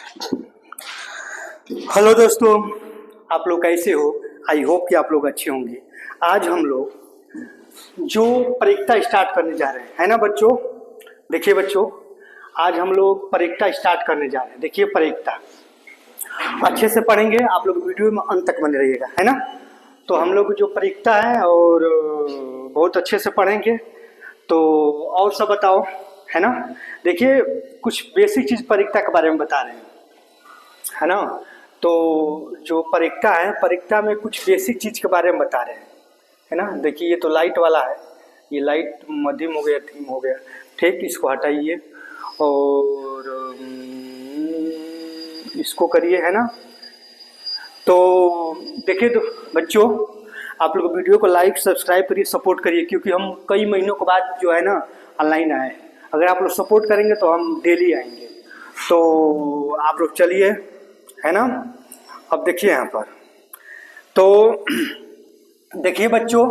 Hello दोस्तों, आप लोग कैसे हो? आई होप कि आप लोग अच्छे होंगे। आज हम लोग जो परीक्षा स्टार्ट करने जा रहे हैं, है ना बच्चों? देखिए बच्चों, आज हम लोग परीक्षा स्टार्ट करने जा रहे हैं। देखिए परीक्षा अच्छे से पढ़ेंगे, आप लोग वीडियो में अंत तक बने रहिएगा, है ना? तो हम लोग जो परीक्षा है और बहुत अच्छे से पढ़ेंगे। तो और सब बताओ, है ना? देखिए कुछ बेसिक चीज़ परीक्षा के बारे में बता रहे हैं, है ना? तो जो परीक्षा है, परीक्षा में कुछ बेसिक चीज़ के बारे में बता रहे हैं, है ना? देखिए ये तो लाइट वाला है, ये लाइट मध्यम हो गया, धीम हो गया, ठीक। इसको हटाइए और इसको करिए, है ना? तो देखिए तो बच्चों, आप लोग वीडियो को लाइक सब्सक्राइब करिए, सपोर्ट करिए, क्योंकि हम कई महीनों के बाद जो है ना ऑनलाइन आए हैं। अगर आप लोग सपोर्ट करेंगे तो हम डेली आएंगे। तो आप लोग चलिए, है ना? अब देखिए यहाँ पर, तो देखिए बच्चों,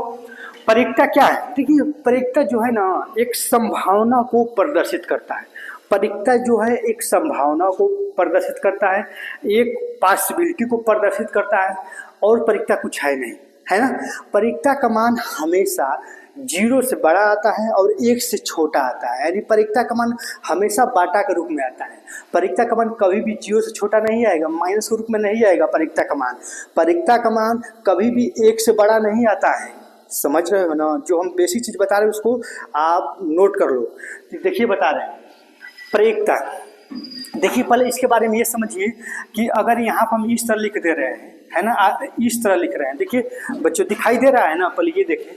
परीक्षा क्या है? देखिए परीक्षा जो है ना एक संभावना को प्रदर्शित करता है। परीक्षा जो है एक संभावना को प्रदर्शित करता है, एक पॉसिबिलिटी को प्रदर्शित करता है, और परीक्षा कुछ है नहीं, है ना? परीक्षा का मान हमेशा 0 से बड़ा आता है और 1 से छोटा आता है, यानी परीक्षा का मान हमेशा बाटा के रूप में आता है। परीक्षा का मान कभी भी 0 से छोटा नहीं आएगा, माइनस के रूप में नहीं आएगा। परीक्षा का मान, परीक्षा का मान कभी भी 1 से बड़ा नहीं आता है। समझ रहे हो ना? जो हम बेसिक चीज़ बता रहे हैं उसको आप नोट कर लो। देखिए बता रहे हैं परीक्षा। देखिए पहले इसके बारे में ये समझिए कि अगर यहाँ पर हम इस तरह लिख दे रहे हैं, है ना, इस तरह लिख रहे हैं। देखिए बच्चों दिखाई दे रहा है ना? पहले ये देखें,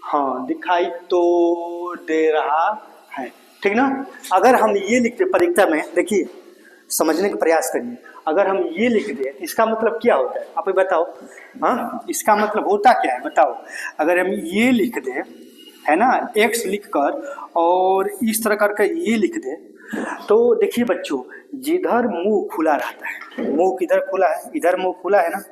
हाँ दिखाई तो दे रहा है, ठीक ना? अगर हम ये लिखते परीक्षा में, देखिए समझने का प्रयास करिए, अगर हम ये लिख दें इसका मतलब क्या होता है आप बताओ? हाँ, इसका मतलब होता क्या है बताओ? अगर हम ये लिख दें, है ना, x लिख कर और इस तरह करके ये लिख दें, तो देखिए बच्चों, जिधर मुंह खुला रहता है, मुंह किधर खुला है? इधर मुंह खुला है ना,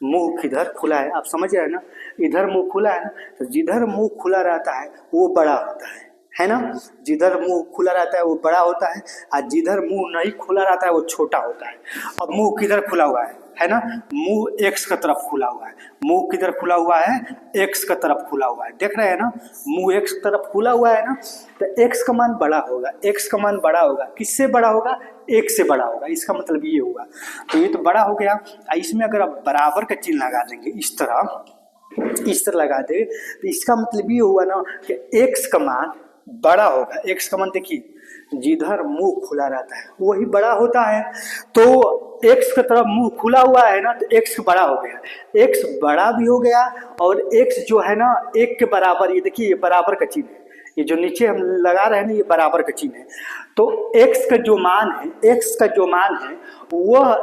मुंह किधर खुला है? आप समझ रहे हैं ना? इधर मुंह खुला है ना, तो जिधर मुंह खुला रहता है वो बड़ा होता है ना? जिधर मुंह खुला रहता है वो बड़ा होता है, और जिधर मुंह नहीं खुला रहता है वो छोटा होता है। अब मुंह किधर खुला हुआ है ना? मुंह एक्स की तरफ खुला हुआ है। मुंह किधर खुला हुआ है? एक्स की तरफ खुला हुआ है। देख रहे हैं ना? मुंह एक्स की तरफ खुला हुआ है ना, तो एक्स का मान बड़ा होगा। एक्स का मान बड़ा होगा, किससे बड़ा होगा? एक से बड़ा होगा। इसका मतलब ये होगा, तो ये तो बड़ा हो गया। इसमें अगर आप बराबर का चिन्ह लगा देंगे, इस तरह लगा दे, तो इसका मतलब ये हुआ ना कि एक्स का मान बड़ा होगा। एक्स का मान देखिए, जिधर मुंह खुला रहता है वही बड़ा होता है। तो एक्स की तरफ मुंह खुला हुआ है ना, तो एक्स बड़ा हो गया, एक्स बड़ा भी हो गया, और एक्स जो है ना 1 के बराबर, ये देखिए ये बराबर का चिन्ह है, ये जो नीचे हम लगा रहे हैं ना ये बराबर का चिन्ह है। तो एक्स का जो मान है, एक्स का जो मान है वह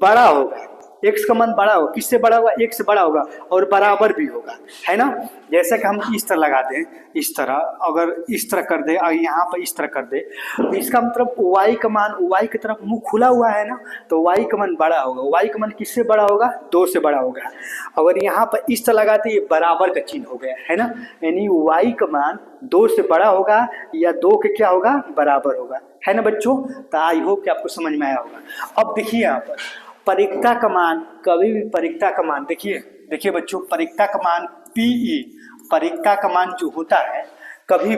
बड़ा होगा। एक्स का मान बड़ा होगा, किससे बड़ा होगा? एक से बड़ा होगा, और बराबर भी होगा, है ना? जैसे कि हम इस तरह लगा दें, इस तरह, अगर इस तरह कर दे और यहाँ पर इस तरह कर दे, तो इसका मतलब y का मान, y की तरफ मुंह खुला हुआ है ना, तो y का मान बड़ा होगा। y का मान किससे बड़ा होगा? 2 से बड़ा होगा। अगर यहाँ पर इस तरह लगाते, ये बराबर का चिन्ह हो गया, है ना? यानी y का मान 2 से बड़ा होगा या 2 के क्या होगा? बराबर होगा, है ना बच्चों? तो आई होप कि आपको समझ में आया होगा। अब देखिए यहाँ पर परीक्षा का मान, कभी भी परीक्षा का मान, देखिए बच्चों, परीक्षा का मान PE, परीक्षा का मान जो होता है कभी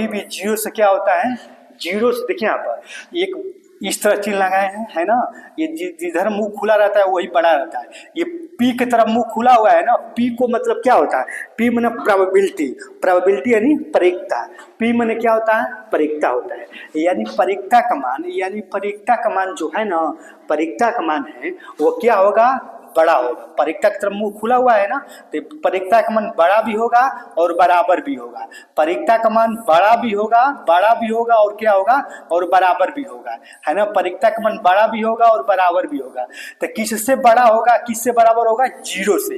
भी 0 से क्या होता है? 0 से, देखिए यहाँ पर एक इस तरह चिन्ह लगाए हैं, है ना? ये जिधर मुंह खुला रहता है वही बड़ा रहता है। ये P की तरफ मुंह खुला हुआ है ना, P को मतलब क्या होता है? P माने प्रोबेबिलिटी, प्रोबेबिलिटी यानी परीक्षा। P माने क्या होता है? परीक्षा होता है। यानी परीक्षा का मान जो है ना, परीक्षा का मान है वो क्या होगा? बड़ा होगा। परीक्षा की तरफ मुंह खुला हुआ है ना, तो परीक्षा का मान बड़ा भी होगा और बराबर भी होगा। परीक्षा का मान बड़ा भी होगा और क्या होगा? और बराबर भी होगा, है ना? परीक्षा का मान बड़ा भी होगा और बराबर भी होगा। तो किससे बड़ा होगा, किससे बराबर होगा? 0 से।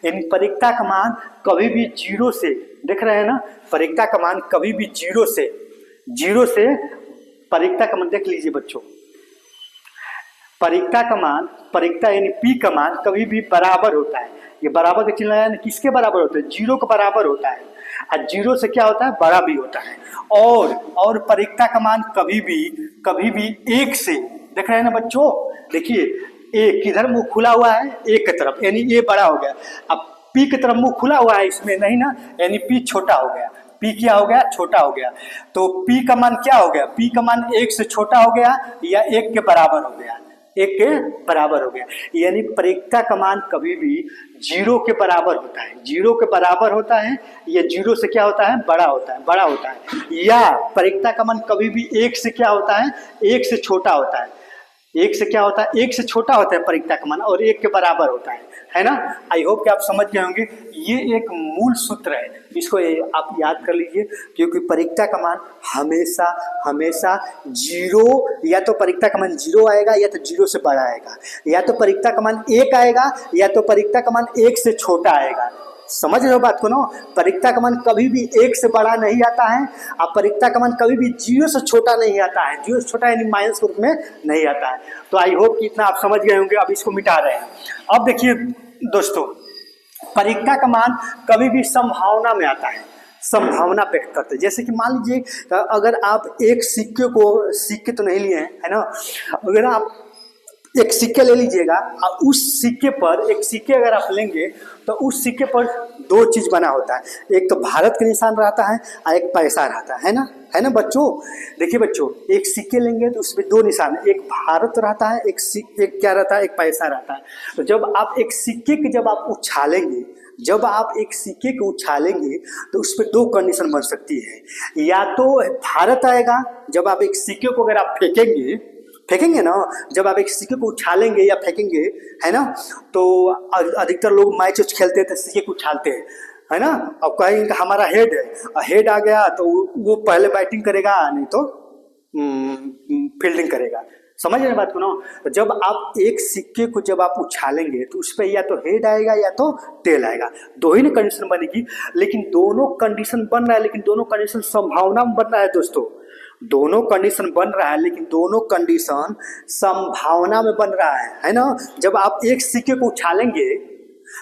यानी परीक्षा का मान कभी भी 0 से, देख रहे हैं ना? परीक्षा का मान कभी भी 0 से परीक्षा का मान देख लीजिए बच्चों, परीक्षा का मान, परीक्षा यानी P का मान कभी भी बराबर होता है। ये बराबर का चिन्ह लगाया, किसके बराबर होता है? 0 के बराबर होता है। और जीरो से क्या होता है, बड़ा भी होता है। और परिक्ता का मान कभी भी एक से, देख रहे हैं ना बच्चों, देखिए एक किधर मुंह खुला हुआ है, एक की तरफ, यानी ये बड़ा हो गया। अब पी की तरफ मुंह खुला हुआ है, इसमें नहीं ना, यानी पी छोटा हो गया। पी क्या हो गया, छोटा हो गया। तो पी का मान क्या हो गया, पी का मान एक से छोटा हो गया या एक के बराबर हो गया, एक के बराबर हो गया। यानी परिक्ता का मान कभी भी जीरो के बराबर होता है, जीरो के बराबर होता है, या जीरो से क्या होता है, बड़ा होता है, बड़ा होता है। या परिक्ता का मान कभी भी एक से क्या होता है, एक से छोटा होता है। एक से क्या होता है, एक से छोटा होता है परिक्ता का मान, और एक के बराबर होता है ना। आई होप कि आप समझ गए होंगे। ये एक मूल सूत्र है, इसको आप याद कर लीजिए, क्योंकि परिक्ता का मान हमेशा हमेशा जीरो, या तो परिक्ता का मान जीरो आएगा या तो जीरो से बड़ा आएगा, या तो परिक्ता का मान एक आएगा या तो परिक्ता का मान एक से छोटा आएगा। समझ रहे हो बात को ना। परिक्ता का मान कभी भी एक से बड़ा नहीं आता है, और परिक्ता का मान कभी भी जीरो से छोटा नहीं आता है, जीरो से छोटा यानी माइनस रूप में नहीं आता है। तो आई होप कि इतना आप समझ गए होंगे। अब इसको मिटा रहे हैं। अब देखिए दोस्तों, परिक्ता का मान कभी भी संभावना में आता है, संभावना व्यक्त करते हैं। जैसे कि मान लीजिए अगर आप एक सिक्के को, सिक्के तो नहीं लिए हैं है ना, अगर आप एक सिक्के ले लीजिएगा और उस सिक्के पर, एक सिक्के अगर आप लेंगे तो उस सिक्के पर दो चीज बना होता है, एक तो भारत का निशान रहता है और एक पैसा रहता है ना, है ना बच्चों। देखिए बच्चों, एक सिक्के लेंगे तो उसमें दो निशान है, एक भारत रहता है, एक क्या रहता है, एक पैसा रहता है। तो जब आप एक सिक्के के जब आप उछालेंगे, जब आप एक सिक्के को उछालेंगे तो उस पर दो कंडीशन बन सकती है। या तो भारत आएगा, जब आप एक सिक्के को अगर आप फेंकेंगे ना, जब आप एक सिक्के को उछालेंगे या फेंकेंगे है ना, तो अधिकतर लोग मैच खेलते थे सिक्के को उछालते हैं है ना। अब कहेंगे हमारा हेड है, हेड आ गया तो वो पहले बैटिंग करेगा, नहीं तो फील्डिंग करेगा। समझ रहे बात को ना। जब आप एक सिक्के को जब आप उछालेंगे तो उस पर या तो हेड आएगा या तो टेल आएगा, दो ही कंडीशन बनेगी। लेकिन दोनों कंडीशन बन रहा है, लेकिन दोनों कंडीशन संभावना में बन रहा है दोस्तों, दोनों कंडीशन बन रहा है, लेकिन दोनों कंडीशन संभावना में बन रहा है ना। जब आप एक सिक्के को उछालेंगे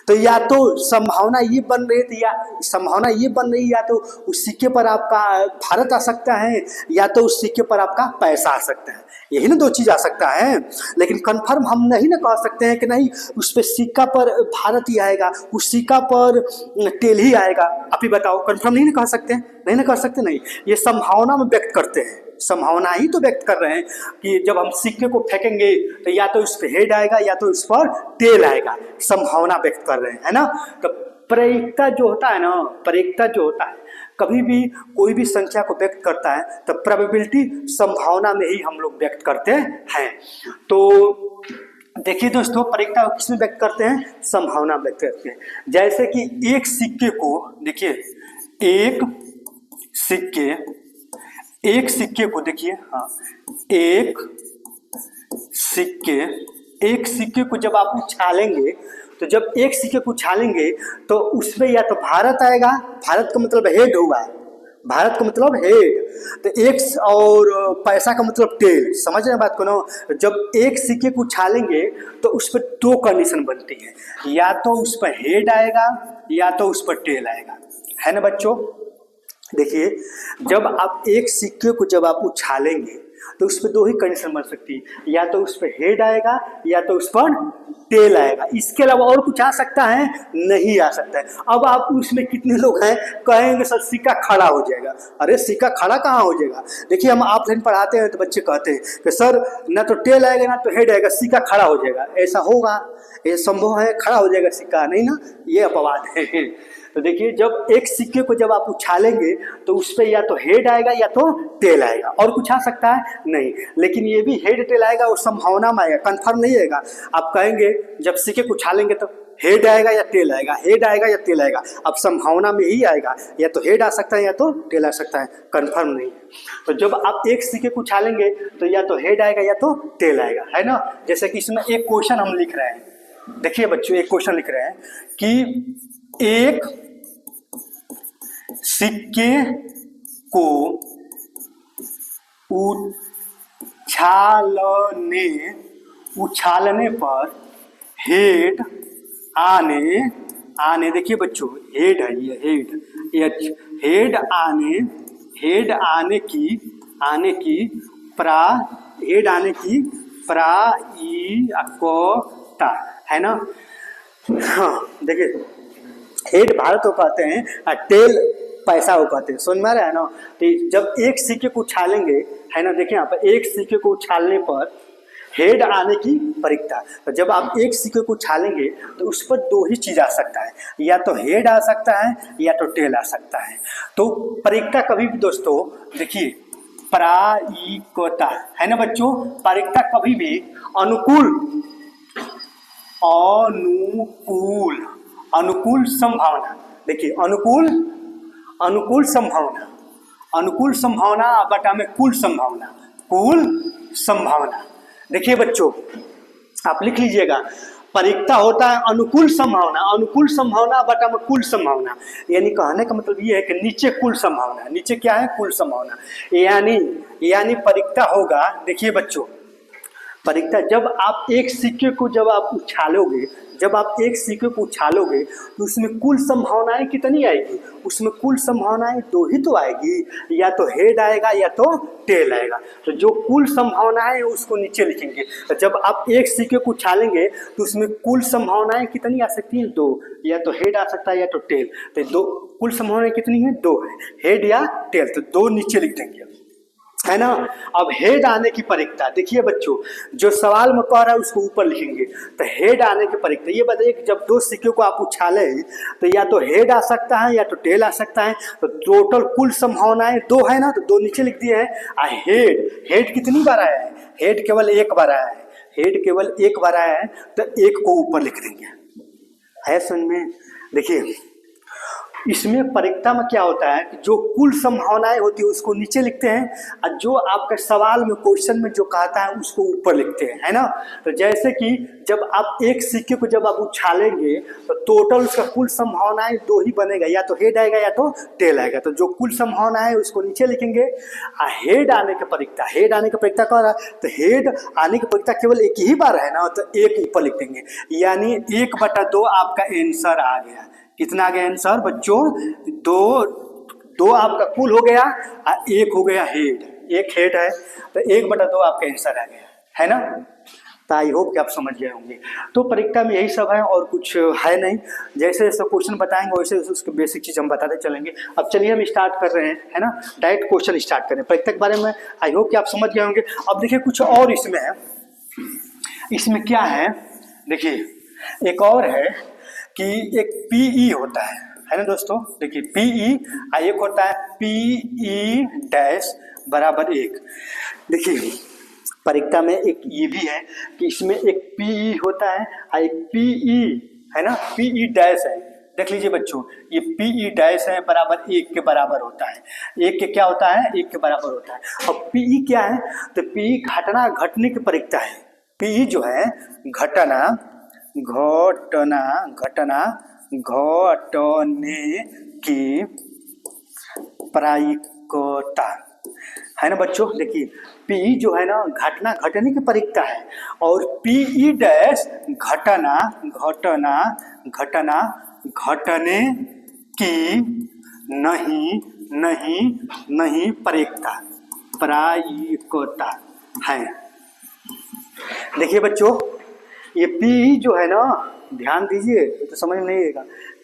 तो या तो संभावना ये बन रही थी, या संभावना ये बन रही, या तो उस सिक्के पर आपका भारत आ सकता है या तो उस सिक्के पर आपका पैसा आ सकता है, यही ना दो चीज आ सकता है। लेकिन कंफर्म हम नहीं ना कह सकते हैं कि नहीं उस पे सिक्का पर भारत ही आएगा, उस सिक्का पर टेल ही आएगा। आप ही बताओ, कंफर्म नहीं ना कह सकते, नहीं ना कह सकते, नहीं, ये संभावना में व्यक्त करते हैं, संभावना ही तो व्यक्त कर रहे हैं कि जब हम सिक्के को फेंकेंगे तो या तो उस पर हेड आएगा या तो उस पर टेल आएगा, संभावना व्यक्त कर रहे हैं है ना। तो परिक्ता जो होता है ना, परिक्ता जो होता है कभी भी कोई भी संख्या को व्यक्त करता है तो प्रोबेबिलिटी संभावना में ही हम लोग व्यक्त करते हैं। तो देखिए दोस्तों, परिक्ता को किसमें व्यक्त करते हैं, संभावना व्यक्त करते हैं। जैसे कि एक सिक्के को देखिए, एक सिक्के को देखिए, हाँ, एक सिक्के को जब आप उछालेंगे, तो जब एक सिक्के को उछालेंगे तो उसमें या तो भारत आएगा, भारत का मतलब हेड हुआ, भारत का मतलब हेड, तो एक, और पैसा का मतलब टेल। समझ रहे हैं बात को ना। जब एक सिक्के को उछालेंगे तो उस पर दो कंडीशन बनती है, या तो उस पर हेड आएगा या तो उस पर टेल आएगा, है ना बच्चों। देखिए, जब आप एक सिक्के को जब आप उछालेंगे तो उस पर दो ही कंडीशन बन सकती है, या तो उस पर हेड आएगा या तो उस पर टेल आएगा। इसके अलावा और कुछ आ सकता है, नहीं आ सकता है। अब आप उसमें कितने लोग हैं कहेंगे सर सिक्का खड़ा हो जाएगा, अरे सिक्का खड़ा कहाँ हो जाएगा। देखिए, हम ऑफलाइन पढ़ाते हैं तो बच्चे कहते हैं कि सर ना तो टेल आएगा ना तो हेड आएगा, सिक्का खड़ा हो जाएगा। ऐसा होगा, ये संभव है, खड़ा हो जाएगा सिक्का, नहीं ना, ये अपवाद है। तो देखिए, जब एक सिक्के को जब आप उछालेंगे तो उस पर या तो हेड आएगा या तो टेल आएगा, और कुछ आ सकता है नहीं। लेकिन ये भी हेड टेल आएगा और संभावना में आएगा, कंफर्म नहीं आएगा। आप कहेंगे जब सिक्के को उछालेंगे तो हेड आएगा या टेल आएगा, हेड आएगा या टेल आएगा, अब संभावना में ही आएगा, या तो हेड आ सकता है या तो टेल आ सकता है, कंफर्म नहीं है। तो जब आप एक सिक्के को उछालेंगे तो या तो हेड आएगा या तो टेल आएगा, है ना। जैसे कि इसमें एक क्वेश्चन हम लिख रहे हैं, देखिए बच्चों, एक क्वेश्चन लिख रहे हैं कि एक सिक्के को उछालने पर हेड आने आने, देखिए बच्चों हेड है ये, हेड एच, हेड आने की प्रा हेड आने की प्रायिकता है ना। हाँ देखिए, हेड भारत को कहते हैं और टेल पैसा को कहते हैं, समझ में आ रहा है ना। तो जब एक सिक्के को उछालेंगे है ना, देखिए यहाँ पर एक सिक्के को उछालने पर हेड आने की परिकता, तो जब आप एक सिक्के को उछालेंगे तो उस पर दो ही चीज आ सकता है, या तो हेड आ सकता है या तो टेल आ सकता है। तो परिकता कभी भी दोस्तों देखिए, प्रायिकता है ना बच्चों, परिकता कभी भी अनुकूल अनुकूल संभावना, देखिए अनुकूल संभावना बटा में कुल संभावना। देखिए बच्चों आप लिख लीजिएगा, परिकता होता है अनुकूल संभावना बटा में कुल संभावना। यानी कहने का मतलब ये है कि नीचे कुल संभावना, नीचे क्या है कुल संभावना, यानी परिकता होगा। देखिए बच्चों परिकता जब आप एक सिक्के को जब आप उछालोगे तो उसमें कुल संभावनाएं कितनी आएगी, उसमें कुल संभावनाएं दो ही तो आएगी, या तो हेड आएगा या तो टेल आएगा। तो जो कुल संभावनाएं है उसको नीचे लिखेंगे। तो जब आप एक सिक्के को उछालेंगे तो उसमें कुल संभावनाएं कितनी आ सकती हैं, दो, या तो हेड आ सकता है या तो टेल। तो दो कुल संभावनाएं कितनी है, दो है, हेड या टेल, तो दो नीचे लिख देंगे है ना। अब हेड आने की परिकता, देखिए बच्चों जो सवाल में कह रहा है उसको ऊपर लिखेंगे। तो हेड आने की परिकता ये बताइए कि जब दो सिक्के को आप उछाले तो या तो हेड आ सकता है या तो टेल आ सकता है। तो टोटल कुल संभावनाएं दो है ना, तो दो नीचे लिख दिए हैं। हेड कितनी बार आया है, हेड केवल एक बार आया है, तो एक को ऊपर लिख देंगे, है समझ में। देखिए इसमें परिकता में क्या होता है कि जो कुल संभावनाएं होती है उसको नीचे लिखते हैं, और जो आपका सवाल में क्वेश्चन में जो कहता है उसको ऊपर लिखते हैं, है ना। तो जैसे कि जब आप एक सिक्के को जब आप उछालेंगे तो टोटल उसका कुल संभावनाएं दो ही बनेगा, या तो हेड आएगा या तो टेल आएगा। तो जो कुल संभावना है उसको नीचे लिखेंगे। हेड आने की परिकता कह रहा है, तो हेड आने की परिकता केवल एक ही बार है ना, तो एक ऊपर लिख देंगे, यानी 1/2 आपका आंसर आ गया। कितना आ गया आंसर बच्चों, दो आपका कुल हो गया और एक हो गया हेड, एक हेड है, तो 1/2 आपका आंसर आ गया, है ना। तो आई होप कि आप समझ गए होंगे। तो परीक्षा में यही सब है और कुछ है नहीं, जैसे जैसे क्वेश्चन बताएंगे वैसे वैसे उसके बेसिक चीज़ हम बताते चलेंगे। अब चलिए हम स्टार्ट कर रहे हैं, है ना, डायरेक्ट क्वेश्चन स्टार्ट करें। परीक्षा के बारे में आई होप कि आप समझ गए होंगे। अब देखिए कुछ और इसमें है, इसमें क्या है, देखिए एक और है कि एक पीई होता है ना दोस्तों। देखिए पीई एक होता है पीई डैश बराबर 1। देखिए परीक्षा में एक ये भी है कि इसमें एक पीई होता है और एक पीई है ना, पीई डैश है। देख लीजिए बच्चों, ये पीई डैश है बराबर 1 के बराबर होता है। 1 के क्या होता है, 1 के बराबर होता है। अब पीई क्या है, तो पीई घटना घटने की परीक्षा है। पीई जो है घटना घटने की प्रायिकता है ना बच्चों। देखिए पी जो है ना घटना घटने की परीक्षा है, और पीई डैश घटना घटने की नहीं प्रायिकता है। देखिए बच्चों ये पी जो है ना, ध्यान दीजिए तो समझ में नहीं आएगा।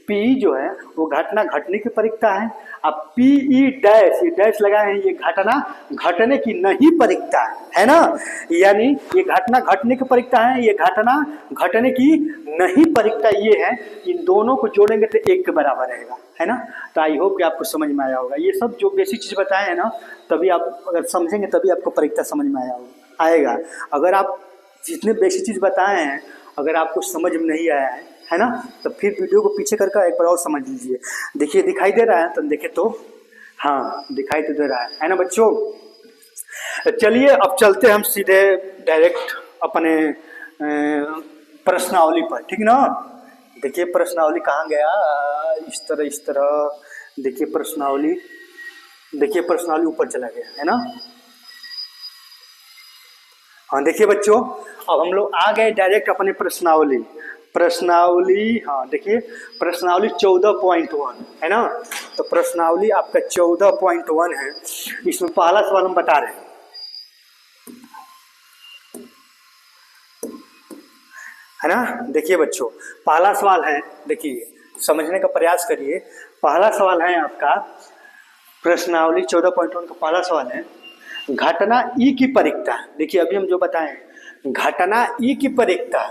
पी जो है वो घटना घटने की परीक्षा है, अब पीई डैश, ये डैश लगाए हैं, ये घटना घटने की नहीं परीक्षा है ना। यानी ये घटना घटने की परीक्षा है, ये घटना घटने की नहीं परीक्षा ये है। इन दोनों को जोड़ेंगे तो 1 के बराबर रहेगा, है ना। तो आई होप कि आपको समझ में आया होगा। ये सब जो बेसिक चीज़ बताए हैं ना, तभी आप अगर समझेंगे तभी आपको परीक्षा समझ में आएगा। अगर आप जितने बेसिक चीज़ बताए हैं अगर आपको समझ में नहीं आया है ना, तो फिर वीडियो को पीछे करके एक बार और समझ लीजिए। देखिए दिखाई दे रहा है, तो देखे तो हाँ दिखाई तो दे रहा है ना बच्चों। चलिए अब चलते हम सीधे डायरेक्ट अपने प्रश्नावली पर, ठीक ना। देखिए प्रश्नावली कहाँ गया, इस तरह देखिए प्रश्नावली ऊपर चला गया, है ना। हाँ देखिए बच्चों अब हम लोग आ गए डायरेक्ट अपने प्रश्नावली। प्रश्नावली, हाँ देखिए प्रश्नावली 14.1 है ना। तो प्रश्नावली आपका 14.1 है। इसमें पहला सवाल हम बता रहे हैं, है ना। देखिए बच्चों पहला सवाल है, देखिए समझने का प्रयास करिए। पहला सवाल है आपका प्रश्नावली 14.1 का पहला सवाल है, घटना ई की परिक्ता। देखिए अभी हम जो बताएं, घटना ई की परिक्ता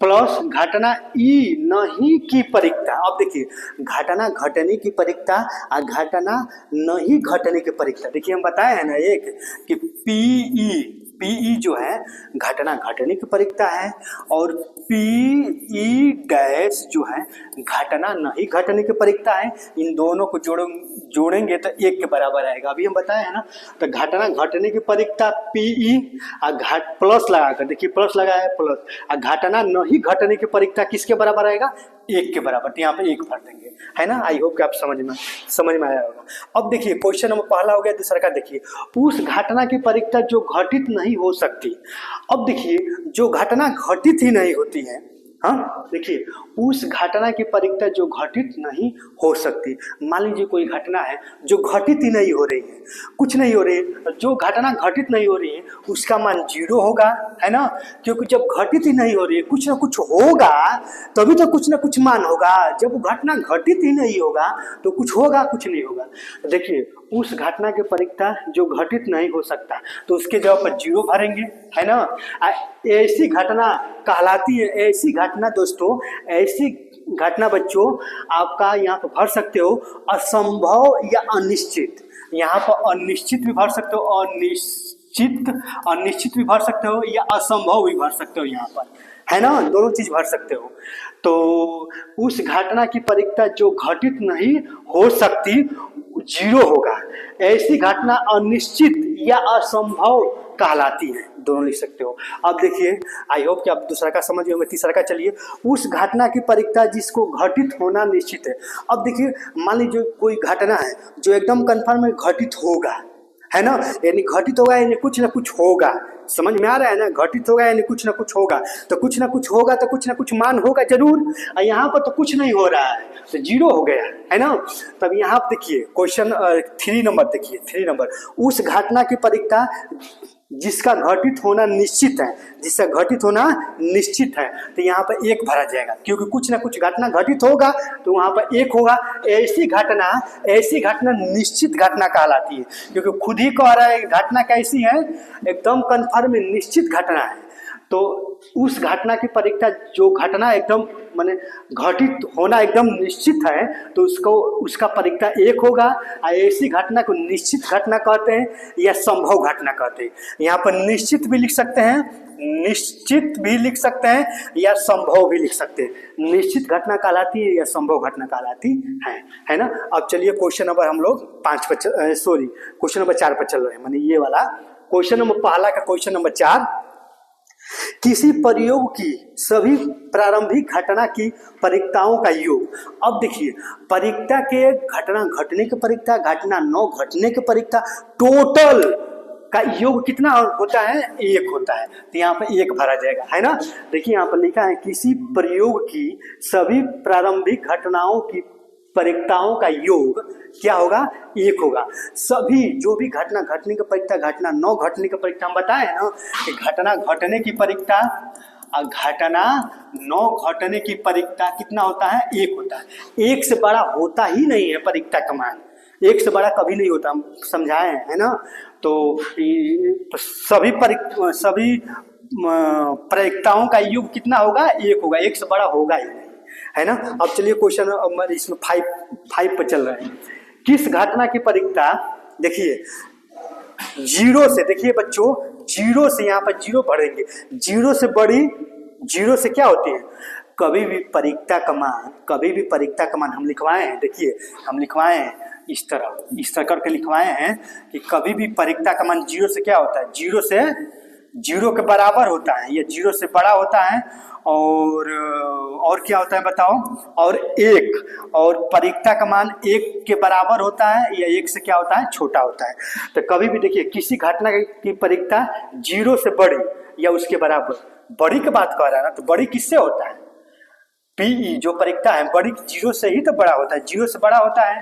प्लस घटना ई नहीं की परिक्ता। अब देखिए घटना घटने की परिक्ता और घटना नहीं घटने की परिक्ता। देखिए हम बताए हैं ना एक कि पीई जो है घटना घटने की परिक्ता है और पीई डैश जो है घटना नहीं घटने की परिक्ता है। इन दोनों को जोड़ेंगे तो एक के बराबर आएगा। अभी हम बताए हैं ना, तो घटना घटने की परिक्ता पीई और घट प्लस लगाकर, देखिए प्लस लगाया प्लस, और घटना नहीं घटने की परिक्ता किसके बराबर आएगा, एक के बराबर। तो यहाँ पे एक भर देंगे, है ना। आई होप कि आप समझ में आया होगा। अब देखिए क्वेश्चन नंबर पहला हो गया, दूसरा का देखिए उस घटना की परिक्ता जो घटित नहीं हो सकती। अब देखिए जो घटना घटित ही नहीं होती है, हाँ देखिए उस घटना की परिक्ता जो घटित नहीं हो सकती। मान लीजिए कोई घटना है जो घटित ही नहीं हो रही है, कुछ नहीं हो रही है, जो घटना घटित नहीं हो रही है उसका मान 0 होगा, है ना। क्योंकि जब घटित ही नहीं हो रही है कुछ ना कुछ होगा तभी तो कुछ ना कुछ मान होगा। जब घटना घटित ही नहीं होगा तो कुछ होगा, कुछ नहीं होगा। देखिए उस घटना की परिक्ता जो घटित नहीं हो सकता तो उसके जवाब पर 0 भरेंगे, है ना। ऐसी घटना कहलाती है, ऐसी घटना दोस्तों, ऐसी घटना बच्चों आपका यहाँ पर भर सकते हो असंभव या अनिश्चित। यहाँ पर अनिश्चित भी भर सकते हो, अनिश्चित भी भर सकते हो या असंभव भी भर सकते हो यहाँ पर, है ना। दोनों चीज भर सकते हो। तो उस घटना की परिक्ता जो घटित नहीं हो सकती 0 होगा। ऐसी घटना अनिश्चित या असंभव कहलाती है, दोनों लिख सकते हो। अब देखिए आई होप कि आप दूसरा का समझ गए होंगे। तीसरा का चलिए, उस घटना की परिक्ता जिसको घटित होना निश्चित है। अब देखिए मान लीजिए कोई घटना है जो एकदम कन्फर्म है घटित होगा, है ना, यानी घटित होगा यानी कुछ ना कुछ होगा। समझ में आ रहा है ना, घटित होगा यानी कुछ ना कुछ होगा, तो कुछ ना कुछ होगा तो कुछ ना कुछ मान होगा जरूर। यहाँ पर तो कुछ नहीं हो रहा है तो 0 हो गया, है ना। तब यहाँ देखिए क्वेश्चन 3 नंबर, देखिए 3 नंबर, उस घटना की परिक्ता जिसका घटित होना निश्चित है, जिसका घटित होना निश्चित है, तो यहाँ पर 1 भरा जाएगा क्योंकि कुछ ना कुछ घटना घटित होगा तो वहाँ पर 1 होगा। ऐसी घटना निश्चित घटना कहलाती है क्योंकि खुद ही कह रहा है घटना कैसी है, एकदम कन्फर्म निश्चित घटना है। तो उस घटना की परिक्ता जो घटना एकदम माने घटित होना एकदम निश्चित है तो उसका परिक्ता 1 होगा। ऐसी घटना को निश्चित घटना कहते हैं या संभव घटना कहते हैं। यहाँ पर निश्चित भी लिख सकते हैं, निश्चित भी लिख सकते हैं या संभव भी लिख सकते हैं। निश्चित घटना कहलाती है या संभव घटना कहलाती है ना। अब चलिए क्वेश्चन नंबर हम लोग क्वेश्चन नंबर 4 पर चल रहे हैं, माने ये वाला क्वेश्चन नंबर पहला का क्वेश्चन नंबर 4, किसी प्रयोग की सभी प्रारंभिक घटना की परिक्ताओं का योग। अब देखिए परिक्ता के घटना घटने की परिक्ता, घटना न घटने की परिक्ता, टोटल का योग कितना होता है, 1 होता है। तो यहाँ पर 1 भरा जाएगा, है ना। देखिए यहाँ पर लिखा है किसी प्रयोग की सभी प्रारंभिक घटनाओं की परिक्ताओं का योग क्या होगा, 1 होगा। सभी जो भी घटना घटने की परिक्ता, घटना न घटने की परिक्ता, हम बताए ना कि घटना घटने की परिक्ता और घटना न घटने की परिक्ता कितना होता है, 1 होता है। 1 से बड़ा होता ही नहीं है परिक्ता का मान, 1 से बड़ा कभी नहीं होता, हम समझाए हैं, है ना। तो सभी परिक्ताओं का योग कितना होगा, 1 होगा, 1 से बड़ा होगा ही नहीं, है ना। अब चलिए क्वेश्चन इसमें 5 पर चल रहे हैं। किस घटना की परिक्ता, देखिए 0 से, देखिए बच्चों 0 से यहाँ पर 0 भरेंगे, 0 से बड़ी, 0 से क्या होती है, कभी भी परिक्ता का मान हम लिखवाए हैं। देखिए हम लिखवाए हैं इस तरह करके लिखवाए हैं कि कभी भी परिक्ता का मान 0 से क्या होता है, 0 के बराबर होता है या 0 से बड़ा होता है। और क्या होता है बताओ, और 1, और परिक्ता का मान 1 के बराबर होता है या 1 से क्या होता है, छोटा होता है। तो कभी भी देखिए किसी घटना की परिक्ता 0 से बड़ी या उसके बराबर बड़ी की बात कर रहा है ना, तो बड़ी किससे होता है? पीई जो परीक्षा है बड़ी जीरो से ही तो बड़ा होता है, जीरो से बड़ा होता है।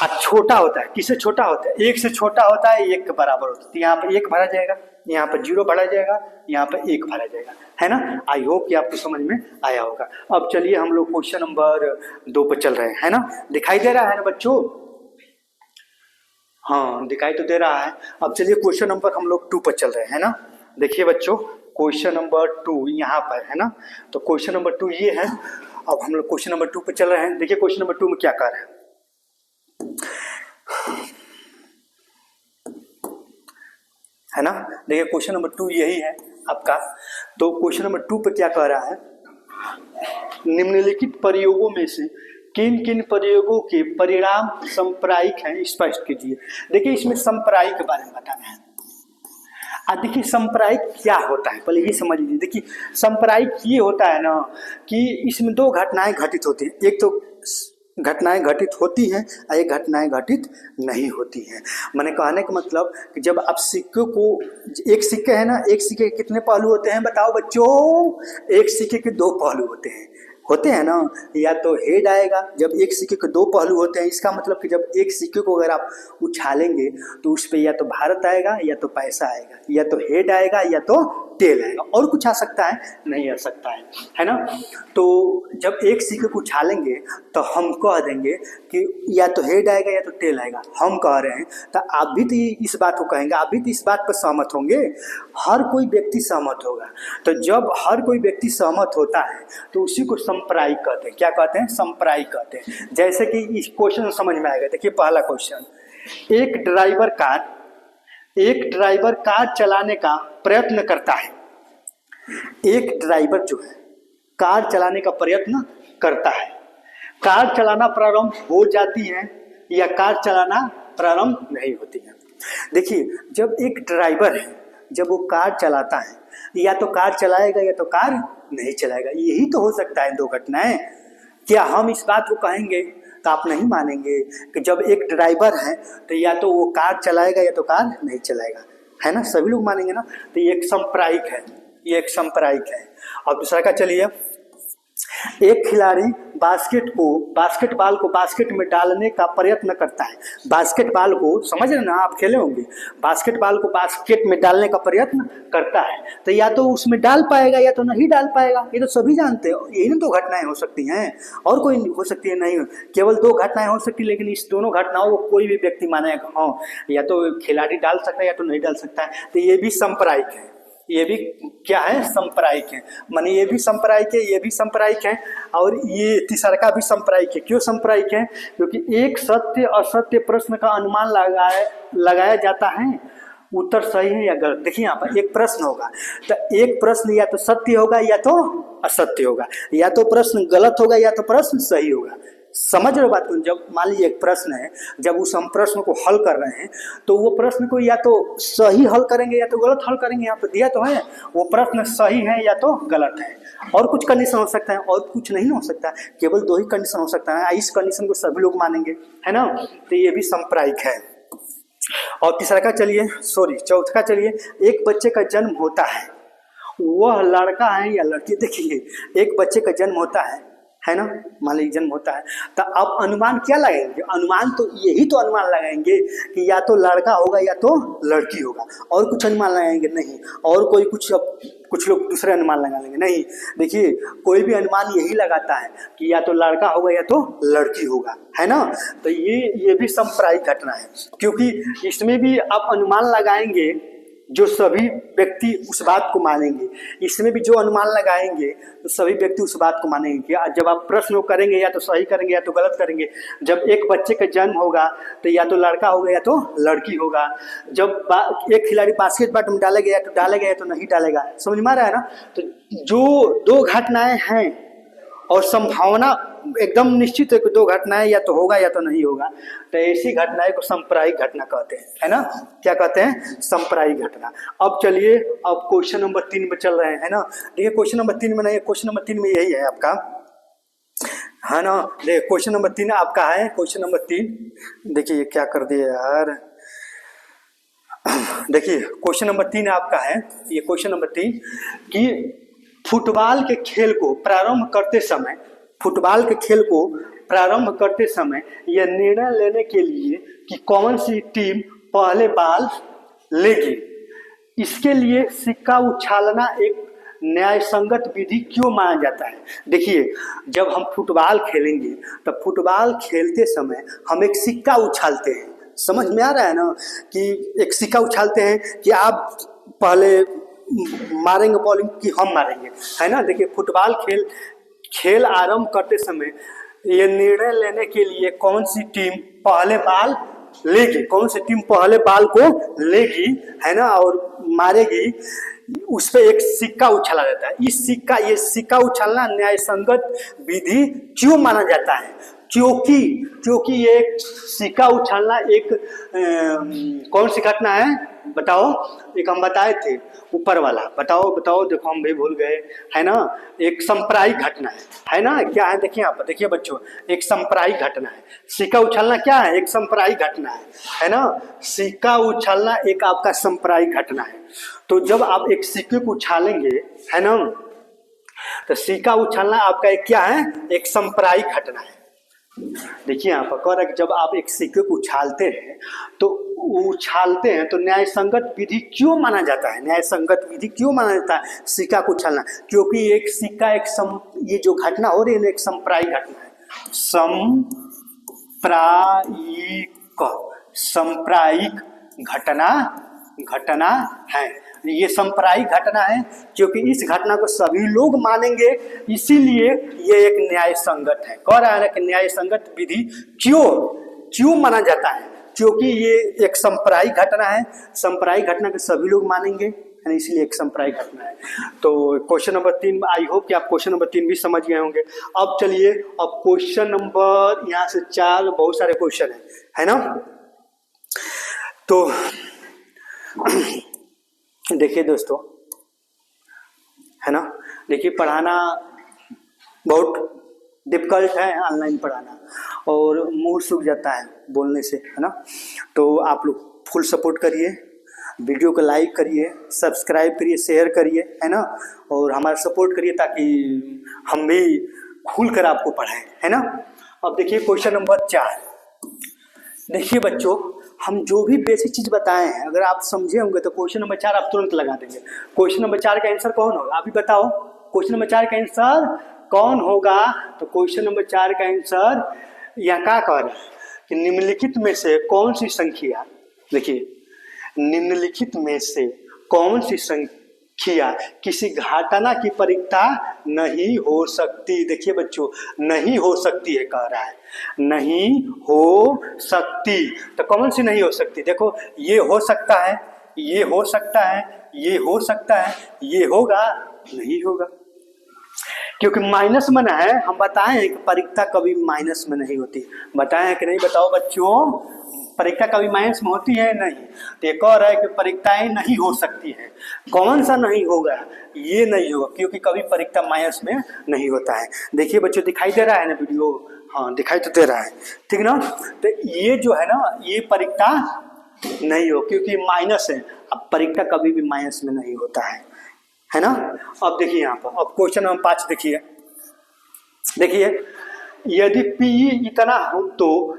और छोटा होता है किससे छोटा होता है? एक से छोटा होता है, एक के बराबर होता है। तो यहाँ पे एक भरा जाएगा, यहाँ पर जीरो भरा जाएगा, यहाँ पर एक भरा जाएगा, है ना। आई होप कि आपको समझ में आया होगा। अब चलिए हम लोग क्वेश्चन नंबर 2 पर चल रहे हैं, है ना। दिखाई दे रहा है ना बच्चों? हाँ दिखाई तो दे रहा है। अब चलिए क्वेश्चन नंबर हम लोग 2 पर चल रहे हैं, है ना। देखिए बच्चों क्वेश्चन नंबर 2 यहाँ पर है ना। तो क्वेश्चन नंबर 2 ये है। अब हम लोग क्वेश्चन नंबर 2 पर चल रहे हैं। देखिए क्वेश्चन नंबर 2 में क्या कर रहे हैं, है ना। देखिए क्वेश्चन नंबर 2 यही है आपका। तो क्वेश्चन नंबर 2 पे क्या कह रहा है, निम्नलिखित प्रयोगों में से किन किन प्रयोगों के परिणाम सांप्रदायिक हैं स्पष्ट कीजिए। देखिए इसमें सांप्रदायिक के बारे में बताना है। देखिए सांप्रदायिक क्या होता है पहले ये समझ लीजिए। देखिए सांप्रदायिक ये होता है ना कि इसमें 2 घटनाएं घटित होती हैं। एक तो घटनाएं घटित होती हैं और एक घटनाएं घटित नहीं होती हैं। मैंने कहने का मतलब कि जब आप सिक्के को, एक सिक्के है ना, एक सिक्के के कितने पहलू होते हैं बताओ बच्चों? एक सिक्के के 2 पहलू होते हैं ना। या तो हेड आएगा, जब एक सिक्के के 2 पहलू होते हैं इसका मतलब कि जब एक सिक्के को अगर आप उछालेंगे तो उस पर या तो भारत आएगा या तो पैसा आएगा, या तो हेड आएगा या तो टेल आएगा, और कुछ आ सकता है नहीं आ सकता है ना। तो जब एक सिक्के को उछालेंगे तो हम कह देंगे कि या तो हेड आएगा या तो टेल आएगा, हम कह रहे हैं। तो आप भी तो इस बात को कहेंगे, आप भी तो इस बात पर सहमत होंगे, हर कोई व्यक्ति सहमत होगा। तो जब हर कोई व्यक्ति सहमत होता है तो उसी को सांप्रदायिक कहते हैं। क्या कहते हैं? सांप्रदायिक कहते हैं। जैसे कि इस क्वेश्चन समझ में आएगा। देखिए पहला क्वेश्चन, एक ड्राइवर कार चलाने का प्रयत्न करता है। एक ड्राइवर जो है कार चलाने का प्रयत्न करता है। कार चलाना प्रारंभ हो जाती है या कार चलाना प्रारंभ नहीं होती है। देखिए जब एक ड्राइवर है, जब वो कार चलाता है, या तो कार चलाएगा या तो कार नहीं चलाएगा। यही तो हो सकता है 2 घटनाएं। क्या हम इस बात को कहेंगे? तो आप नहीं मानेंगे कि जब एक ड्राइवर है तो या तो वो कार चलाएगा या तो कार नहीं चलाएगा, है ना। सभी लोग मानेंगे ना। तो ये एक सांप्रदायिक है, ये एक सांप्रदायिक है। और दूसरा का चलिए, एक खिलाड़ी बास्केटबॉल को बास्केट में डालने का प्रयत्न करता है। बास्केटबॉल को समझ रहे ना, आप खेले होंगे। बास्केटबॉल को बास्केट में डालने का प्रयत्न करता है, तो या तो उसमें डाल पाएगा या तो नहीं डाल पाएगा। ये तो सभी जानते हैं। यही ना 2 घटनाएं हो सकती हैं, और कोई हो सकती है नहीं। केवल 2 घटनाएं हो सकती, लेकिन इस दोनों घटनाओं को कोई भी व्यक्ति मानेगा हाँ या तो खिलाड़ी डाल सकता है या तो नहीं डाल सकता है। तो ये भी सांप्रदायिक है, ये भी क्या है? सांप्रदायिक है। माने ये भी सांप्रदायिक है, ये भी सांप्रदायिक है, और ये तीसरा का भी सांप्रदायिक है। क्यों सांप्रदायिक है? क्योंकि एक सत्य असत्य प्रश्न का अनुमान लगाया जाता है, उत्तर सही है या गलत। देखिए यहाँ पर एक प्रश्न होगा, तो एक प्रश्न या तो सत्य होगा या तो असत्य होगा, या तो प्रश्न गलत होगा या तो प्रश्न सही होगा। समझ रहे हो बात को? जब मान लीजिए एक प्रश्न है, जब उस हम प्रश्न को हल कर रहे हैं तो वो प्रश्न को या तो सही हल करेंगे या तो गलत हल करेंगे। यहाँ पे दिया तो है वो प्रश्न सही है या तो गलत है। और कुछ कंडीशन हो सकता है और कुछ नहीं हो सकता, केवल 2 ही कंडीशन हो सकता है। इस कंडीशन को सभी लोग मानेंगे, है ना। तो ये भी सांप्रदायिक है। और तीसरा का चलिए, चौथा का चलिए, एक बच्चे का जन्म होता है, वह लड़का है या लड़की। देखिए एक बच्चे का जन्म होता है ना, मान लीजिए जन्म होता है, तो आप अनुमान क्या लगाएंगे? अनुमान तो यही तो अनुमान लगाएंगे कि या तो लड़का होगा या तो लड़की होगा, और कुछ अनुमान लगाएंगे नहीं। और कोई कुछ लोग दूसरे अनुमान लगा लेंगे नहीं। देखिए कोई भी अनुमान यही लगाता है कि या तो लड़का होगा या तो लड़की होगा, है ना। तो ये भी सांप्रदायिक घटना है, क्योंकि इसमें भी आप अनुमान लगाएंगे जो सभी व्यक्ति उस बात को मानेंगे। इसमें भी जो अनुमान लगाएंगे तो सभी व्यक्ति उस बात को मानेंगे कि जब आप प्रश्न करेंगे या तो सही करेंगे या तो गलत करेंगे। जब एक बच्चे का जन्म होगा तो या तो लड़का होगा या तो लड़की होगा। जब एक खिलाड़ी बास्केटबॉल में डालेगा या तो डालेगा या तो नहीं डालेगा। समझ में आ रहा है ना। तो जो 2 घटनाएं हैं और संभावना एकदम निश्चित है कि 2 घटनाएं या तो होगा या तो नहीं होगा, तो ऐसी घटनाएं को सांप्रदायिक घटना कहते हैं, है ना। क्या कहते हैं? सांप्रदायिक घटना। अब चलिए अब क्वेश्चन नंबर 3 में चल रहे हैं, है ना। देखिए क्वेश्चन नंबर 3 में नहीं, क्वेश्चन नंबर 3 में यही है आपका, है ना। देखिए क्वेश्चन नंबर 3 आपका है। क्वेश्चन नंबर 3 देखिए क्या कर दिया यार। देखिए क्वेश्चन नंबर 3 आपका है, ये क्वेश्चन नंबर 3 कि फुटबॉल के खेल को प्रारंभ करते समय, फुटबॉल के खेल को प्रारंभ करते समय यह निर्णय लेने के लिए कि कौन सी टीम पहले बॉल लेगी, इसके लिए सिक्का उछालना एक न्यायसंगत विधि क्यों माना जाता है। देखिए जब हम फुटबॉल खेलेंगे तब फुटबॉल खेलते समय हम एक सिक्का उछालते हैं, समझ में आ रहा है ना, कि एक सिक्का उछालते हैं कि आप पहले मारेंगे बॉलिंग कि हम मारेंगे, है ना। देखिए फुटबॉल खेल आरंभ करते समय ये निर्णय लेने के लिए कौन सी टीम पहले बॉल लेगी, कौन सी टीम पहले बॉल को लेगी, है ना, और मारेगी, उस पर एक सिक्का उछाला जाता है। ये सिक्का उछालना न्यायसंगत विधि क्यों माना जाता है, क्योंकि ये सिक्का उछालना एक कौन सी घटना है बताओ, एक हम बताए थे ऊपर वाला, बताओ देखो हम भी भूल गए, है ना, एक सांप्रदायिक घटना है ना, क्या है देखिए यहाँ पर, देखिए बच्चों एक सांप्रदायिक घटना है। सिक्का उछालना क्या है, एक सांप्रदायिक घटना है ना, सिक्का उछालना एक आपका सांप्रदायिक घटना है। तो जब आप एक सिक्के को उछालेंगे, है ना, तो सिक्का उछालना आपका एक क्या है, एक सांप्रदायिक घटना है। देखिए यहाँ पर कह रहा है कि जब आप एक सिक्के को उछालते हैं तो न्यायसंगत विधि क्यों माना जाता है, न्यायसंगत विधि क्यों माना जाता है सिक्का को उछालना, क्योंकि एक सिक्का ये जो घटना हो रही है एक सांप्रदायिक घटना है, सांप्रदायिक घटना है। ये सांप्रदायिक घटना है क्योंकि इस घटना को सभी लोग मानेंगे, इसीलिए ये एक न्याय संगत है। कह रहा है ना कि न्याय संगत विधि क्यों माना जाता है, क्योंकि ये एक सांप्रदायिक घटना है, सांप्रदायिक घटना को सभी लोग मानेंगे, इसलिए एक सांप्रदायिक घटना है। तो क्वेश्चन नंबर 3, आई होप कि आप क्वेश्चन नंबर 3 भी समझ गए होंगे। अब चलिए अब क्वेश्चन नंबर यहाँ से 4, बहुत सारे क्वेश्चन है ना। तो देखिए दोस्तों, है ना, देखिए पढ़ाना बहुत डिफिकल्ट है, ऑनलाइन पढ़ाना, और मुंह सूख जाता है बोलने से, है ना। तो आप लोग फुल सपोर्ट करिए, वीडियो को लाइक करिए, सब्सक्राइब करिए, शेयर करिए, है ना, और हमारा सपोर्ट करिए ताकि हम भी खुल कर आपको पढ़ाएं, है ना। अब देखिए क्वेश्चन नंबर 4, देखिए बच्चों हम जो भी बेसिक चीज बताए हैं अगर आप समझे होंगे तो क्वेश्चन नंबर 4 आप तुरंत लगा देंगे। क्वेश्चन नंबर 4 का आंसर कौन होगा, आप ही बताओ, क्वेश्चन नंबर 4 का आंसर कौन होगा। तो क्वेश्चन नंबर 4 का आंसर यहाँ क्या कह रहा है कि निम्नलिखित में से कौन सी संख्या, देखिए निम्नलिखित में से कौन सी संख्या किसी घटना की परिक्ता नहीं हो सकती। देखिए बच्चों नहीं हो सकती है कह रहा है, नहीं हो सकती, तो कौन सी नहीं हो सकती, देखो ये हो सकता है, ये हो सकता है, ये हो सकता है, ये होगा नहीं होगा, क्योंकि माइनस में है। हम बताए हैं कि परिक्ता कभी माइनस में नहीं होती, बताए हैं कि नहीं, बताओ बच्चों परिक्ता कभी माइनस में होती है नहीं। तो ये कह रहा है कि परिक्ताएं नहीं हो सकती है, कौन सा नहीं होगा, ये नहीं होगा, क्योंकि कभी परिक्ता माइनस में नहीं होता है। देखिए बच्चों दिखाई दे रहा है ना वीडियो, हाँ दिखाई तो दे रहा है, ठीक ना। तो ये जो है ना ये परिक्ता नहीं हो क्योंकि माइनस है, अब परिक्ता कभी भी माइनस में नहीं होता है ना। अब देखिए यहाँ पर अब क्वेश्चन नंबर 5 देखिए यदि पी इतना हो तो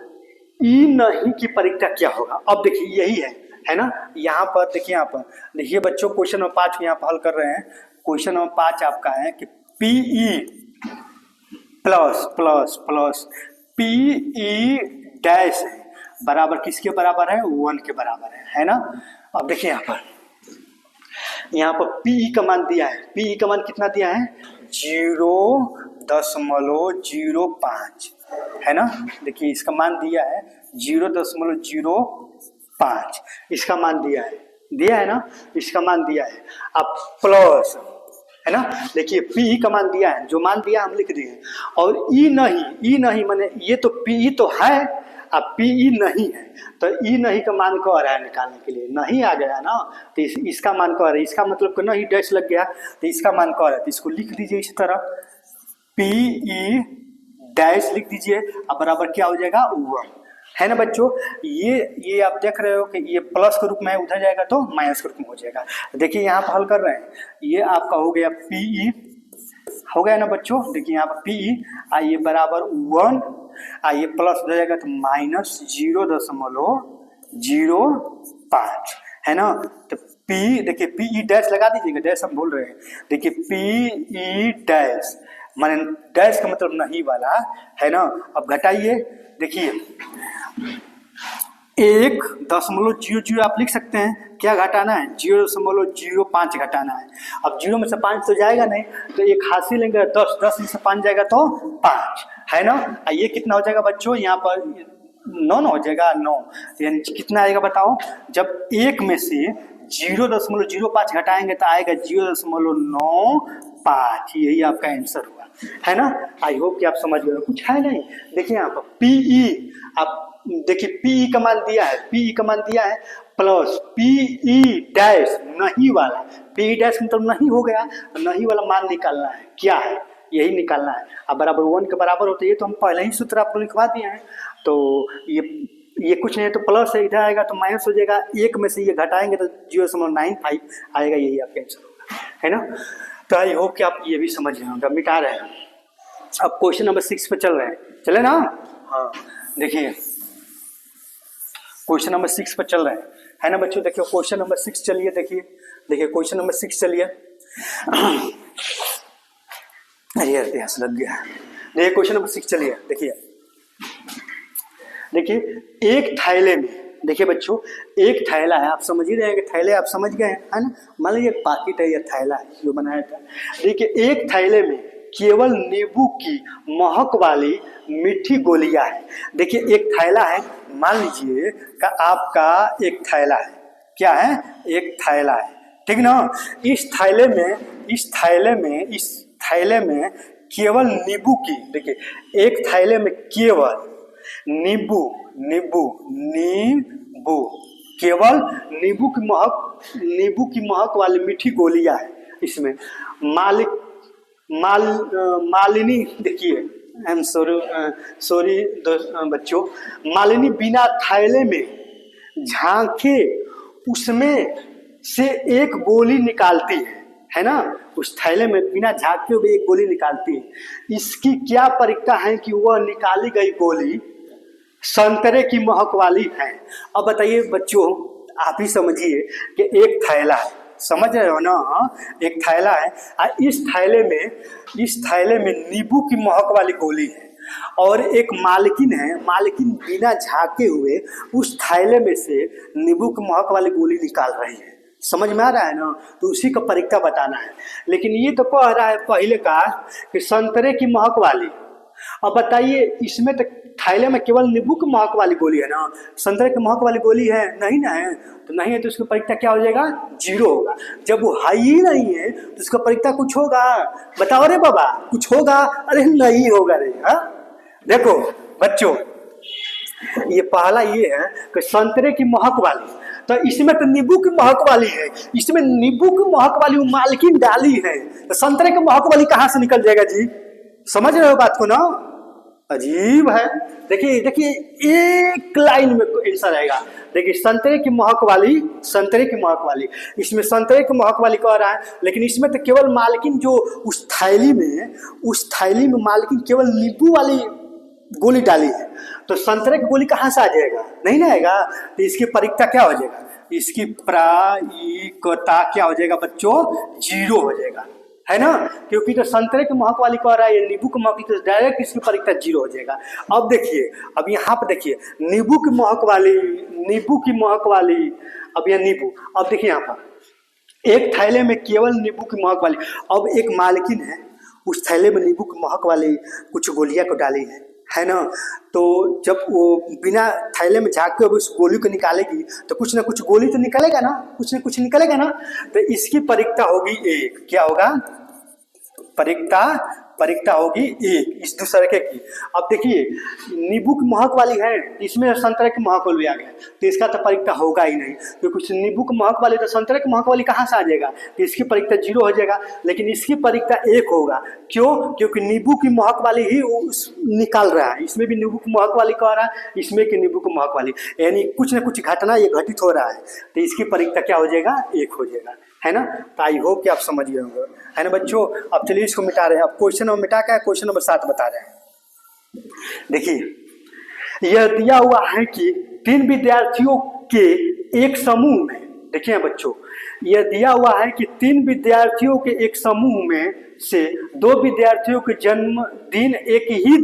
ई नहीं की परिक्ता क्या होगा। अब देखिए यही है ना, यहाँ पर देखिए, यहाँ पर देखिए बच्चों क्वेश्चन नंबर 5 यहाँ पर हल कर रहे हैं। क्वेश्चन नंबर 5 आपका है कि पीई प्लस पीई डैश बराबर किसके बराबर है, 1 के बराबर है ना। अब देखिए यहाँ पर पीई का मान दिया है, पीई का मान कितना दिया है 0.05 है ना। देखिए इसका मान दिया है 0.05, इसका मान दिया है ना, इसका मान दिया है। अब प्लस है ना, देखिए पी का मान दिया है, जो मान दिया हम लिख दिए, और ई नहीं माने ये तो पी तो है, अब पी नहीं है तो ई नहीं का मान कह रहा है निकालने के लिए, नहीं आ गया ना, तो इसका मान कह रहा है, इसका मतलब कि नहीं डैश लग गया तो इसका मान कह रहा है, तो इसको लिख दीजिए इस तरह, पी ई डैश लिख दीजिए, अब बराबर क्या हो जाएगा 1, है ना बच्चों। ये आप देख रहे हो कि ये प्लस के रूप में उधर जाएगा तो माइनस के रूप में हो जाएगा। देखिए यहाँ पर हल कर रहे हैं, ये आपका हो गया पीई, हो गया ना बच्चों। देखिए यहाँ पर पीई आइए बराबर 1, आइए प्लस हो जाएगा तो -0.05 है ना। तो पी देखिए पीई डैश लगा दीजिएगा, डैश हम बोल रहे हैं। देखिए पीई डैश माने डैश का मतलब नहीं वाला है ना। अब घटाइए, देखिए 1.00 आप लिख सकते हैं, क्या घटाना है 0.05 घटाना है। अब 0 में से 5 तो जाएगा नहीं, तो एक हासिल लेंगे 10, 10 में से 5 जाएगा तो 5 है ना। ये कितना हो जाएगा बच्चों, यहाँ पर 9 हो जाएगा, 9 यानी कितना आएगा बताओ। जब 1 में से 0.05 घटाएंगे तो आएगा 0.95, यही आपका आंसर हुआ है ना। आई होप कि आप समझ गए, कुछ है नहीं। देखिए यहाँ पर पीई, आप देखिए पीई का मान दिया है, पीई का मान दिया है प्लस पीई डैश नहीं वाला, पीई डैश मतलब नहीं हो गया, नहीं वाला मान निकालना है, क्या है यही निकालना है। अब बराबर 1 के बराबर होता है, ये तो हम पहले ही सूत्र आपको लिखवा दिए हैं। तो ये कुछ नहीं है तो प्लस है, इधर आएगा तो माइनस हो जाएगा, 1 में से ये घटाएंगे तो 0.95 आएगा, यही आपका आंसर होगा है ना। तो आई होप कि आप ये भी समझ रहे होंगे। मिटा रहे हैं, अब क्वेश्चन नंबर 6 पे चल रहे हैं, चले ना। हाँ देखिए क्वेश्चन नंबर 6 पर चल रहे हैं, है ना बच्चों। देखिए क्वेश्चन नंबर 6 चलिए, देखिए क्वेश्चन नंबर 6 चलिए। अरे यार प्यास लग गया। देखिए क्वेश्चन नंबर 6 चलिए, देखिए एक थैले में, देखिए बच्चों एक थैला है, आप समझ ही रहे हैं कि थैले आप समझ गए हैं, है ना। मान लीजिए एक पाकिट है या थैला है जो बनाया था। देखिए एक थैले में केवल नींबू की महक वाली मीठी गोलियां है। देखिए एक थैला है, मान लीजिए का आपका एक थैला है, क्या है एक थैला है, ठीक ना। इस थैले में केवल नींबू की, देखिए एक थैले में केवल नींबू केवल नींबू की महक वाली मीठी गोलियां है। इसमें मालिनी, देखिए आई एम सॉरी बच्चों, मालिनी बिना थैले में झांके उसमें से एक गोली निकालती है ना। उस थैले में बिना झांके हुए एक गोली निकालती है। इसकी क्या परीक्षा है कि वह निकाली गई गोली संतरे की महक वाली है। अब बताइए बच्चों, आप ही समझिए कि एक थैला है, समझ रहे हो ना, एक थैला है, इस थैले में नींबू की महक वाली गोली है, और एक मालकिन है, मालकिन बिना झांके हुए उस थैले में से नींबू की महक वाली गोली निकाल रही है। समझ में आ रहा है ना। तो उसी का परीक्षा बताना है। लेकिन ये तो कह रहा है पहले का कि संतरे की महक वाली। अब बताइए इसमें तो थैले में केवल नींबू की महक वाली गोली है ना, संतरे की महक वाली गोली है नहीं ना, है तो नहीं है, तो उसकी परीक्षा क्या हो जाएगा 0 होगा। जब वो है ही नहीं है तो उसका परीक्षा कुछ होगा, बताओ रे बाबा कुछ होगा, अरे नहीं होगा रे। हाँ देखो बच्चों, ये पहला ये है कि संतरे की महक वाली, तो इसमें तो नींबू की महक वाली है, इसमें नींबू की महक वाली मालकिन डाली है, तो संतरे की महक वाली कहाँ से निकल जाएगा जी। समझ रहे हो बात को ना, अजीब है। देखिए एक लाइन में आंसर आएगा। देखिए संतरे की महक वाली, इसमें संतरे की महक वाली कह रहा है, लेकिन इसमें तो केवल मालकिन जो उस थैली में मालकिन केवल नींबू वाली गोली डाली है, तो संतरे की गोली कहाँ से आ जाएगा, नहीं ना आएगा। तो इसकी परीक्षा क्या हो जाएगा, इसकी प्रायिकता क्या हो जाएगा बच्चों 0 हो जाएगा, है ना। क्योंकि तो संतरे की महक वाली कह रहा है, नींबू की महक, तो डायरेक्ट इसकी परीक्षा 0 हो जाएगा। अब देखिए, अब यहाँ पे देखिए नींबू की महक वाली, अब यह नींबू, अब देखिए यहाँ पर एक थैले में केवल नींबू की महक वाली, अब एक मालकिन है उस थैले में नींबू की महक वाली कुछ गोलियां को डाली है ना। तो जब वो बिना थैले में झाँक के उस गोली को निकालेगी तो कुछ ना कुछ गोली तो निकलेगा ना, कुछ ना कुछ निकलेगा ना। तो इसकी परीक्षा होगी 1, क्या होगा परीक्षा परिक्ता होगी एक इस दूसरे की। अब देखिए नींबू की महक वाली है, इसमें संतरे की महक वाली आ गया, तो इसका तो परिक्ता होगा ही नहीं, तो कुछ नींबू की महक वाली तो संतरे की महक वाली कहाँ से आ जाएगा, तो इसकी परिक्ता 0 हो जाएगा। लेकिन इसकी परिक्ता 1 होगा, क्यों? क्योंकि नींबू की महक वाली ही निकाल रहा है, इसमें भी नींबू की महक वाली कह रहा है, इसमें की नींबू की महक वाली, यानी कुछ न कुछ घटना ये घटित हो रहा है, तो इसकी परिक्ता क्या हो जाएगा, 1 हो जाएगा, है ना। तो आई होप कि आप समझ गए होंगे, है ना बच्चों। अब चलिए इसको मिटा रहे हैं। अब क्वेश्चन नंबर मिटा क्या है, क्वेश्चन नंबर 7 बता रहे हैं। देखिए यह दिया हुआ है कि 3 विद्यार्थियों के एक समूह में, देखिए बच्चों यह दिया हुआ है कि 3 विद्यार्थियों के एक समूह में से 2 विद्यार्थियों के जन्मदिन एक ही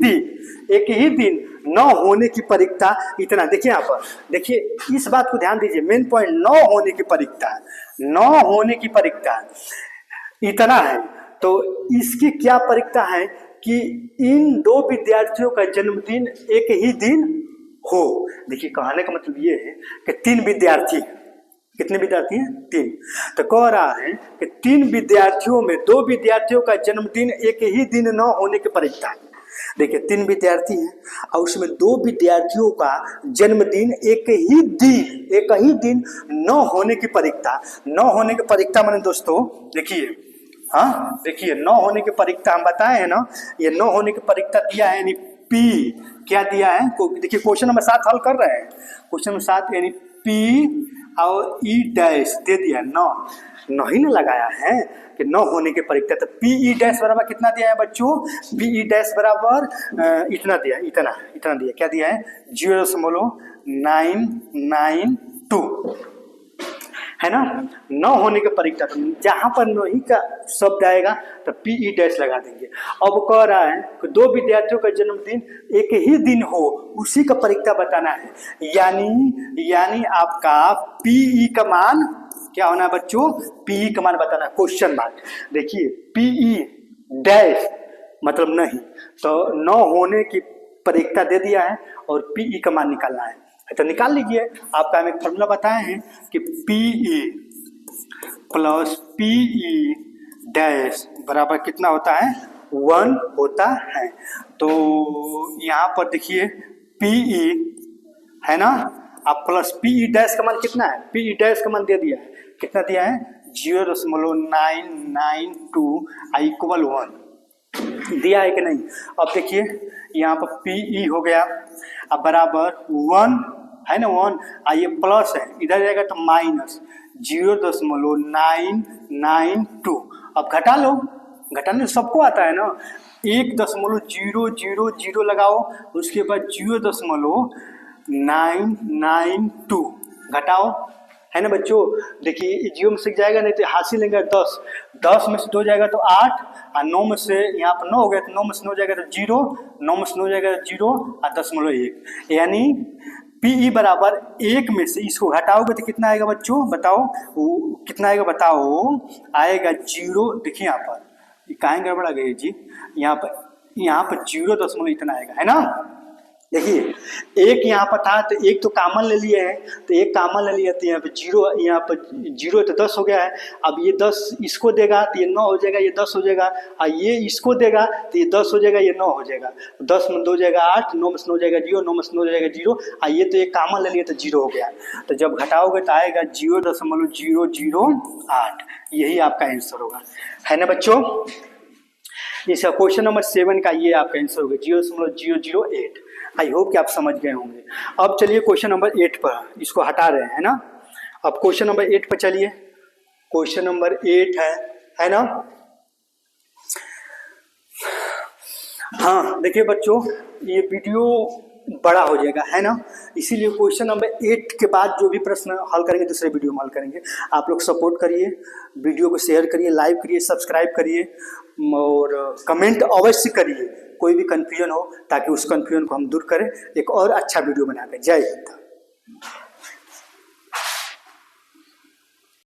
दिन न होने की परिक्ता इतना। देखिए यहाँ पर देखिए इस बात को ध्यान दीजिए, मेन पॉइंट न होने की परिक्ता, न होने की परिक्ता इतना है, तो इसकी क्या परिक्ता है कि इन 2 विद्यार्थियों का जन्मदिन एक ही दिन हो। देखिए कहने का मतलब ये है कि 3 विद्यार्थी, कितने विद्यार्थी हैं, 3, तो कह रहा है कि 3 विद्यार्थियों में 2 विद्यार्थियों का जन्मदिन एक ही दिन न होने की परिक्ता। देखिए 3 विद्यार्थी हैं और उसमें 2 विद्यार्थियों का जन्मदिन एक ही दिन न होने की परिक्ता। न होने की परिक्ता माने दोस्तों देखिए, हाँ देखिए न होने की परिक्ता हम बताए हैं ना, ये न होने की परिक्ता दिया है, यानी पी क्या दिया है, देखिए क्वेश्चन नंबर 7 हल कर रहे हैं, क्वेश्चन नंबर 7 यानी पी और ई डैश दे दिया, न ही ना लगाया है कि न होने के परिक्ता, तो पी ई डैश बराबर कितना दिया है बच्चों, पी ई डैश बराबर इतना दिया, इतना दिया, क्या दिया है 0.992, है ना। न होने के परिक्ता, तो जहां पर नहीं का शब्द आएगा तो पी ई डैश लगा देंगे। अब कह रहा है कि 2 विद्यार्थियों का जन्मदिन एक ही दिन हो, उसी का परिक्ता बताना है, यानी आपका पीई का मान क्या होना है बच्चों, पीई का मान बताना है, क्वेश्चन मार्क। देखिए पीई डैश मतलब नहीं, तो न होने की परिक्ता दे दिया है और पीई का मान निकालना है, तो निकाल लीजिए। आपका हम एक फॉर्मूला बताए हैं कि पीई प्लस पीई डैश बराबर कितना होता है, 1 होता है। तो यहाँ पर देखिए पीई है ना, आप प्लस पीई डैश का मान कितना है, पीई डैश का मान दे दिया है, कितना दिया है 0.992 इक्वल 1 दिया है कि नहीं। अब देखिए यहाँ पर पीई हो गया, अब बराबर 1 है ना, 1 ये प्लस है, इधर जाएगा तो माइनस 0.992। अब घटा लो, घटाने सबको आता है ना, 1.000 लगाओ, उसके बाद 0.992 घटाओ, है ना बच्चों। देखिए जीरो में से जाएगा नहीं तो हासिल लेंगे 10 में से 2 जाएगा तो 8 और 9 में से यहाँ पर 9 हो गया तो 9 में से 9 जाएगा तो 0, 9 में से 9 जाएगा तो 0 और 10.1, यानी पीई बराबर 1 में से इसको घटाओगे तो कितना आएगा बच्चों, बताओ कितना आएगा, बताओ आएगा 0। देखिए यहाँ पर कहाँ गड़बड़ा गई जी, यहाँ पर 0 इतना आएगा, है ना। देखिए 1 यहाँ पर था तो 1 तो कॉमन ले लिए हैं, तो 1 कॉमन ले लिया तो यहाँ पे 0, यहाँ पर 0 तो 10 हो गया है। अब ये 10 इसको देगा तो ये 9 हो जाएगा, ये 10 हो जाएगा, और ये इसको देगा तो ये 10 हो जाएगा, ये 9 हो जाएगा, 10 में 2 जाएगा 8, 9 में से 9 जाएगा 0, 9 में से 9 जाएगा 0, और ये तो 1 कॉमन ले लिया तो 0 हो गया। तो जब घटाओगे तो आएगा 0.008, यही आपका आंसर होगा, है ना बच्चों। इसका क्वेश्चन नंबर 7 का ये आपका आंसर होगा 0.008। आई होप कि आप समझ गए होंगे। अब चलिए क्वेश्चन नंबर 8 पर, इसको हटा रहे हैं ना। अब क्वेश्चन नंबर 8 पर चलिए, क्वेश्चन नंबर 8 है ना। हाँ देखिए बच्चों ये वीडियो बड़ा हो जाएगा, है ना, इसीलिए क्वेश्चन नंबर 8 के बाद जो भी प्रश्न हल करेंगे दूसरे वीडियो में हल करेंगे। आप लोग सपोर्ट करिए, वीडियो को शेयर करिए, लाइक करिए, सब्सक्राइब करिए और कमेंट अवश्य करिए, कोई भी कन्फ्यूजन हो ताकि उस कन्फ्यूजन को हम दूर करें, एक और अच्छा वीडियो बनाकर। जय हिंद।